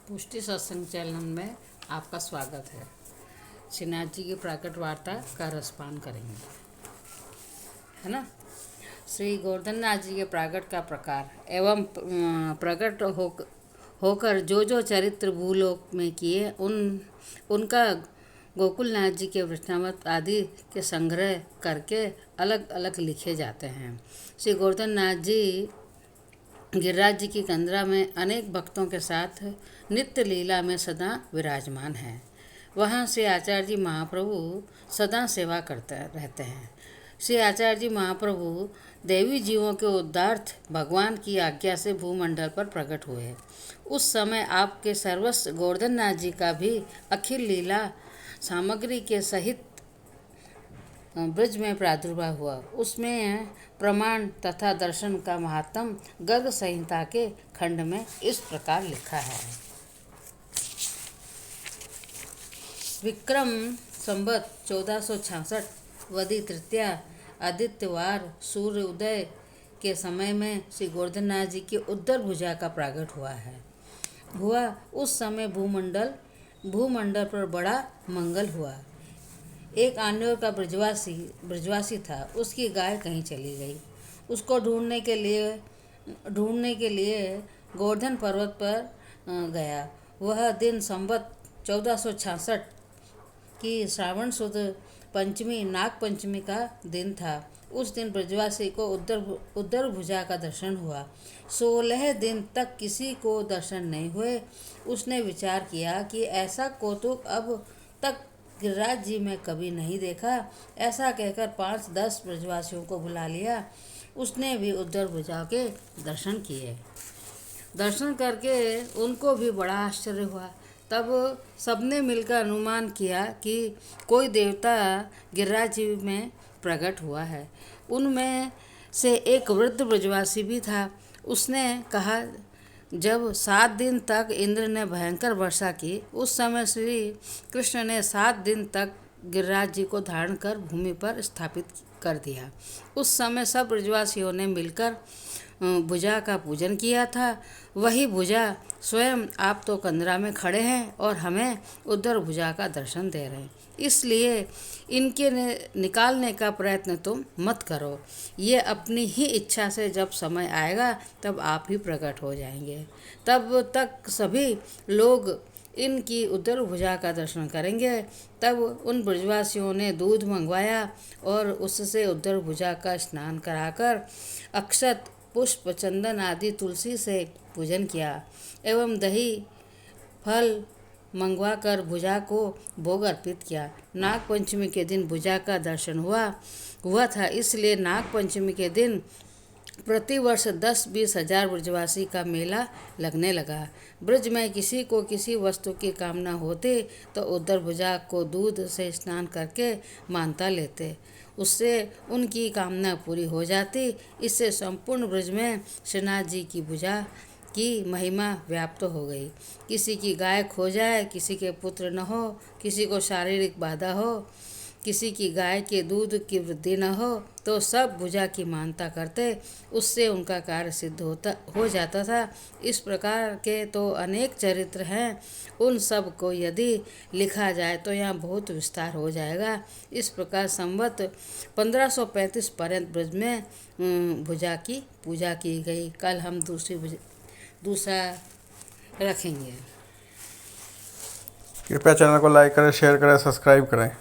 पुष्टि सत्संग चैनल में आपका स्वागत है। श्रीनाथ जी की प्राकट वार्ता का रसपान करेंगे, है ना। श्री गोवर्धननाथ जी के प्राकट का प्रकार एवं प्रकट होकर जो चरित्र भूलोक में किए उनका गोकुलनाथ जी के वृत्तांत आदि के संग्रह करके अलग अलग लिखे जाते हैं। श्री गोवर्धननाथ जी गिरिराज जी की कंदरा में अनेक भक्तों के साथ नित्य लीला में सदा विराजमान है। वहाँ श्री आचार्य जी महाप्रभु सदा सेवा करते रहते हैं। श्री आचार्य जी महाप्रभु देवी जीवों के उद्धार्थ भगवान की आज्ञा से भूमंडल पर प्रकट हुए। उस समय आपके सर्वस्व गोवर्धननाथ जी का भी अखिल लीला सामग्री के सहित ब्रज में प्रादुर्भाव हुआ। उसमें प्रमाण तथा दर्शन का महात्म गर्ग संहिता के खंड में इस प्रकार लिखा है। विक्रम संवत 1466 वदी तृतीया आदित्यवार सूर्य उदय के समय में श्री गोवर्धननाथ जी की उद्धर भुजा का प्रागट हुआ। उस समय भूमंडल पर बड़ा मंगल हुआ। एक आन्योर का ब्रजवासी था। उसकी गाय कहीं चली गई। उसको ढूंढने के लिए गोवर्धन पर्वत पर गया। वह दिन संवत 1466 की श्रावण सुद पंचमी नाग पंचमी का दिन था। उस दिन ब्रजवासी को उद्धर भुजा का दर्शन हुआ। 16 दिन तक किसी को दर्शन नहीं हुए। उसने विचार किया कि ऐसा कौतुक अब तक गिरिराज जी में कभी नहीं देखा। ऐसा कहकर 5-10 ब्रजवासियों को बुला लिया। उसने भी उद्धर भुजा के दर्शन किए। दर्शन करके उनको भी बड़ा आश्चर्य हुआ। तब सबने मिलकर अनुमान किया कि कोई देवता गिरिराज जी में प्रकट हुआ है। उनमें से एक वृद्ध ब्रजवासी भी था। उसने कहा, जब 7 दिन तक इंद्र ने भयंकर वर्षा की, उस समय श्री कृष्ण ने 7 दिन तक गिरिराज जी को धारण कर भूमि पर स्थापित कर दिया। उस समय सब ब्रजवासियों ने मिलकर भुजा का पूजन किया था। वही भुजा स्वयं आप तो कंदरा में खड़े हैं और हमें उद्धर भुजा का दर्शन दे रहे हैं। इसलिए इनके निकालने का प्रयत्न तुम मत करो। ये अपनी ही इच्छा से जब समय आएगा तब आप ही प्रकट हो जाएंगे। तब तक सभी लोग इनकी उद्धर भुजा का दर्शन करेंगे। तब उन ब्रजवासियों ने दूध मंगवाया और उससे उद्धर भुजा का स्नान कराकर अक्षत पुष्प चंदन आदि तुलसी से पूजन किया एवं दही फल मंगवाकर भुजा को भोग अर्पित किया। नाग पंचमी के दिन भुजा का दर्शन हुआ था। इसलिए नाग पंचमी के दिन प्रतिवर्ष 10-20 हजार ब्रजवासी का मेला लगने लगा। ब्रज में किसी को किसी वस्तु की कामना होती तो उद्धर भुजा को दूध से स्नान करके मानता लेते। उससे उनकी कामना पूरी हो जाती। इससे संपूर्ण ब्रज में श्रीनाथ जी की भुजा की महिमा व्याप्त हो गई। किसी की गाय खो जाए, किसी के पुत्र न हो, किसी को शारीरिक बाधा हो, किसी की गाय के दूध की वृद्धि न हो, तो सब भुजा की मानता करते। उससे उनका कार्य सिद्ध हो जाता था। इस प्रकार के तो अनेक चरित्र हैं। उन सब को यदि लिखा जाए तो यहाँ बहुत विस्तार हो जाएगा। इस प्रकार संवत 1535 पर्यंत ब्रज में भुजा की पूजा की गई। कल हम दूसरा रखेंगे। कृपया चैनल को लाइक करें, शेयर करें, सब्सक्राइब करें।